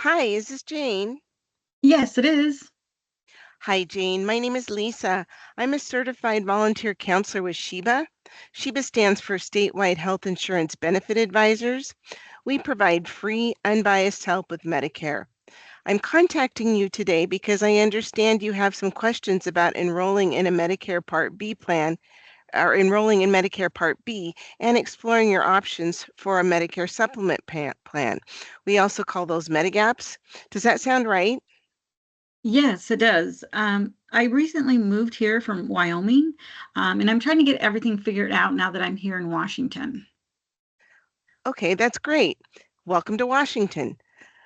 Hi, is this Jane? Yes, it is. Hi, Jane. My name is Lisa. I'm a certified volunteer counselor with SHIBA. SHIBA stands for Statewide Health Insurance Benefit Advisors. We provide free, unbiased help with Medicare. I'm contacting you today because I understand you have some questions about enrolling in a Medicare Part B plan or enrolling in Medicare Part B and exploring your options for a Medicare supplement plan. We also call those Medigaps. Does that sound right? Yes, it does. I recently moved here from Wyoming, and I'm trying to get everything figured out now that I'm here in Washington. Okay, that's great. Welcome to Washington.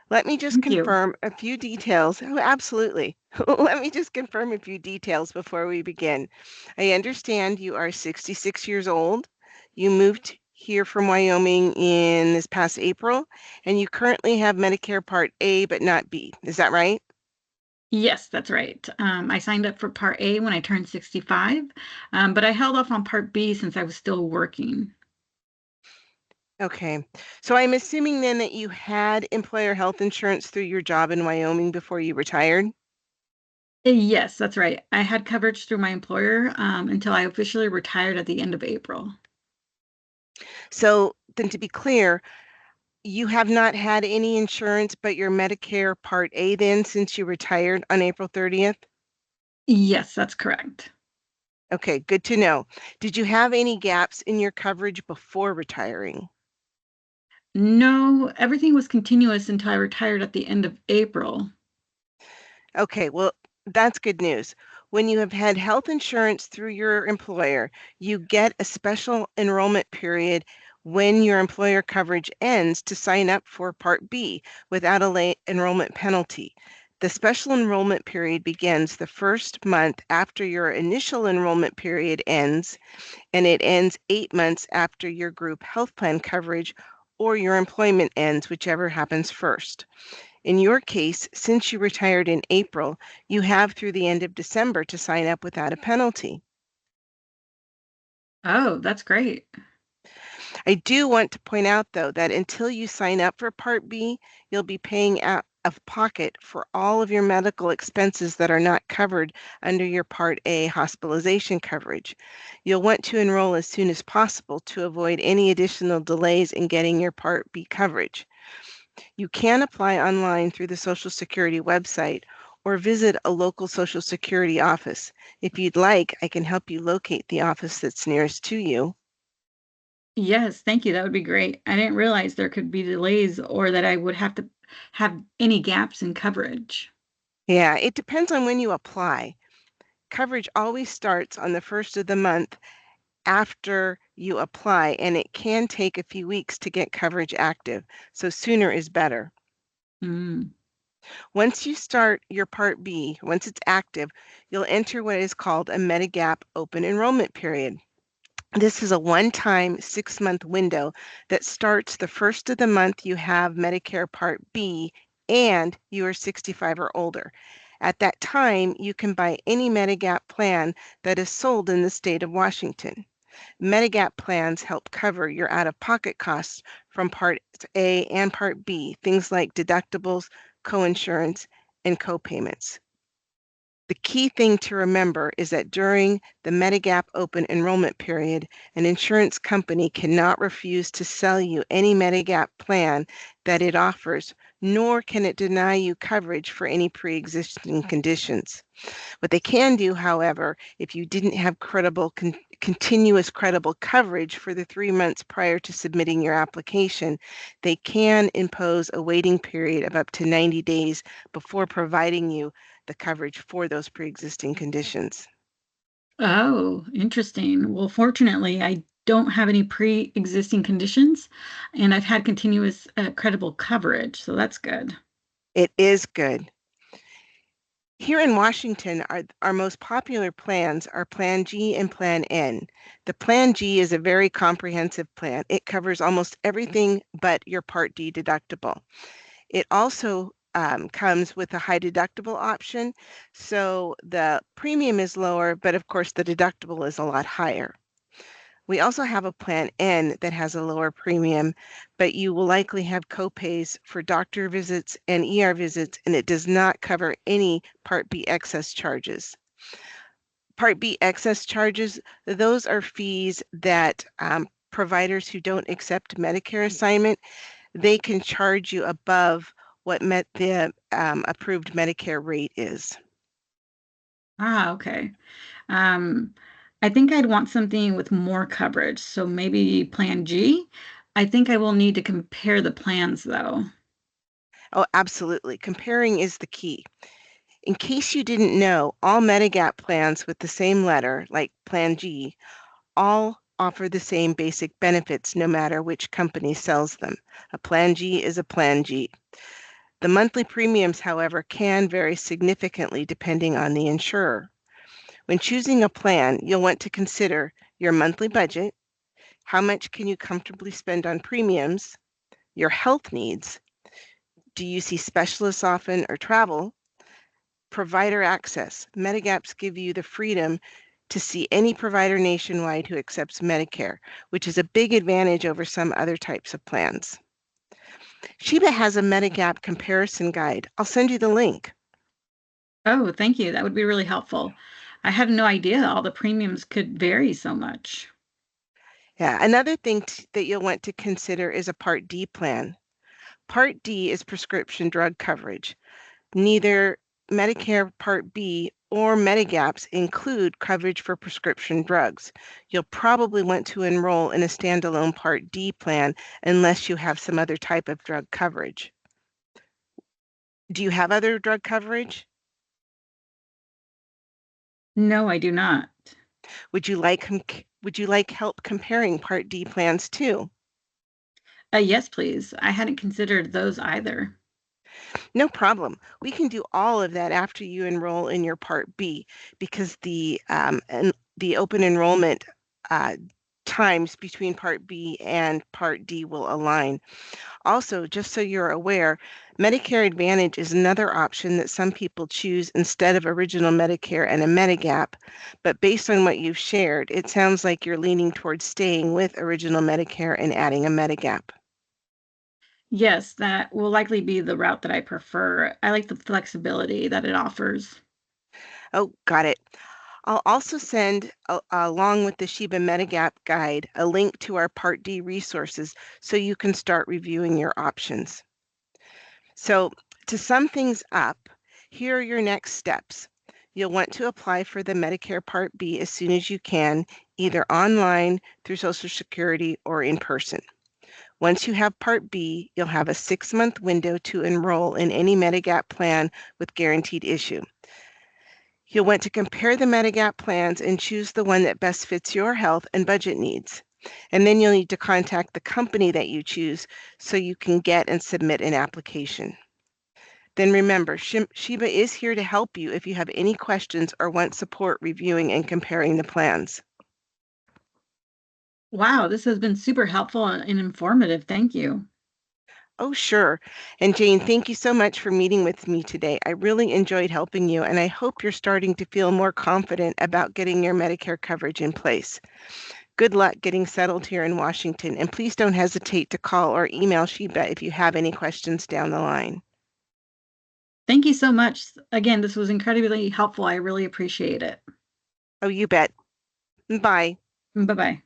Let me just Thank you. confirm a few details. Oh, absolutely. Let me just confirm a few details before we begin. I understand you are 66 years old. You moved here from Wyoming in this past April, and you currently have Medicare Part A, but not B. Is that right? Yes, that's right. I signed up for Part A when I turned 65, but I held off on Part B since I was still working. Okay. So I'm assuming then that you had employer health insurance through your job in Wyoming before you retired? Yes, that's right. I had coverage through my employer until I officially retired at the end of April. So then to be clear, you have not had any insurance but your Medicare Part A then since you retired on April 30th? Yes, that's correct. Okay, good to know. Did you have any gaps in your coverage before retiring? No, everything was continuous until I retired at the end of April. Okay, well, that's good news. When you have had health insurance through your employer, you get a special enrollment period when your employer coverage ends to sign up for Part B without a late enrollment penalty. The special enrollment period begins the first month after your initial enrollment period ends, and it ends 8 months after your group health plan coverage or your employment ends, whichever happens first. In your case, since you retired in April, you have through the end of December to sign up without a penalty. Oh, that's great. I do want to point out, though, that until you sign up for Part B, you'll be paying out of pocket for all of your medical expenses that are not covered under your Part A hospitalization coverage. You'll want to enroll as soon as possible to avoid any additional delays in getting your Part B coverage. You can apply online through the Social Security website or visit a local Social Security office. If you'd like, I can help you locate the office that's nearest to you. Yes, thank you. That would be great. I didn't realize there could be delays or that I would have to have any gaps in coverage. Yeah, it depends on when you apply. Coverage always starts on the first of the month after you apply, and it can take a few weeks to get coverage active, so sooner is better. Mm. Once you start your Part B, once it's active, you'll enter what is called a Medigap open enrollment period. This is a one-time 6-month window that starts the first of the month you have Medicare Part B and you are 65 or older. At that time, you can buy any Medigap plan that is sold in the state of Washington. Medigap plans help cover your out-of-pocket costs from Part A and Part B, things like deductibles, coinsurance, and copayments. The key thing to remember is that during the Medigap open enrollment period, an insurance company cannot refuse to sell you any Medigap plan that it offers, nor can it deny you coverage for any pre-existing conditions. What they can do, however, if you didn't have continuous credible coverage for the 3 months prior to submitting your application, they can impose a waiting period of up to 90 days before providing you the coverage for those pre-existing conditions. Oh, interesting. Well, fortunately, I don't have any pre-existing conditions, and I've had continuous credible coverage, so that's good. It is good. Here in Washington, our most popular plans are Plan G and Plan N. The Plan G is a very comprehensive plan. It covers almost everything but your Part D deductible. It also comes with a high deductible option, so the premium is lower, but of course the deductible is a lot higher. We also have a Plan N that has a lower premium, but you will likely have copays for doctor visits and ER visits, and it does not cover any Part B excess charges. Part B excess charges, those are fees that providers who don't accept Medicare assignment, they can charge you above what the approved Medicare rate is. Ah, okay. Um, I think I'd want something with more coverage, so maybe Plan G. I think I will need to compare the plans though. Oh, absolutely. Comparing is the key. In case you didn't know, all Medigap plans with the same letter, like Plan G, all offer the same basic benefits no matter which company sells them. A Plan G is a Plan G. The monthly premiums, however, can vary significantly depending on the insurer. When choosing a plan, you'll want to consider your monthly budget, how much can you comfortably spend on premiums, your health needs, do you see specialists often or travel, provider access. Medigaps give you the freedom to see any provider nationwide who accepts Medicare, which is a big advantage over some other types of plans. SHIBA has a Medigap comparison guide. I'll send you the link. Oh, thank you. That would be really helpful. I had no idea all the premiums could vary so much. Yeah, another thing that you'll want to consider is a Part D plan. Part D is prescription drug coverage. Neither Medicare Part B or Medigaps include coverage for prescription drugs. You'll probably want to enroll in a standalone Part D plan unless you have some other type of drug coverage. Do you have other drug coverage? No, I do not. Would you like help comparing Part D plans too? Yes, please. I hadn't considered those either. No problem. We can do all of that after you enroll in your Part B because the open enrollment uh, times between Part B and Part D will align. Also, just so you're aware, Medicare Advantage is another option that some people choose instead of original Medicare and a Medigap. But based on what you've shared, it sounds like you're leaning towards staying with original Medicare and adding a Medigap. Yes, that will likely be the route that I prefer. I like the flexibility that it offers. Oh, got it. I'll also send, along with the SHIBA Medigap guide, a link to our Part D resources so you can start reviewing your options. So, to sum things up, here are your next steps. You'll want to apply for the Medicare Part B as soon as you can, either online, through Social Security, or in person. Once you have Part B, you'll have a 6-month window to enroll in any Medigap plan with guaranteed issue. You'll want to compare the Medigap plans and choose the one that best fits your health and budget needs. And then you'll need to contact the company that you choose so you can get and submit an application. Then remember, SHIBA is here to help you if you have any questions or want support reviewing and comparing the plans. Wow, this has been super helpful and informative. Thank you. Oh, sure. And Jane, thank you so much for meeting with me today. I really enjoyed helping you, and I hope you're starting to feel more confident about getting your Medicare coverage in place. Good luck getting settled here in Washington, and please don't hesitate to call or email SHIBA if you have any questions down the line. Thank you so much. Again, this was incredibly helpful. I really appreciate it. Oh, you bet. Bye. Bye bye.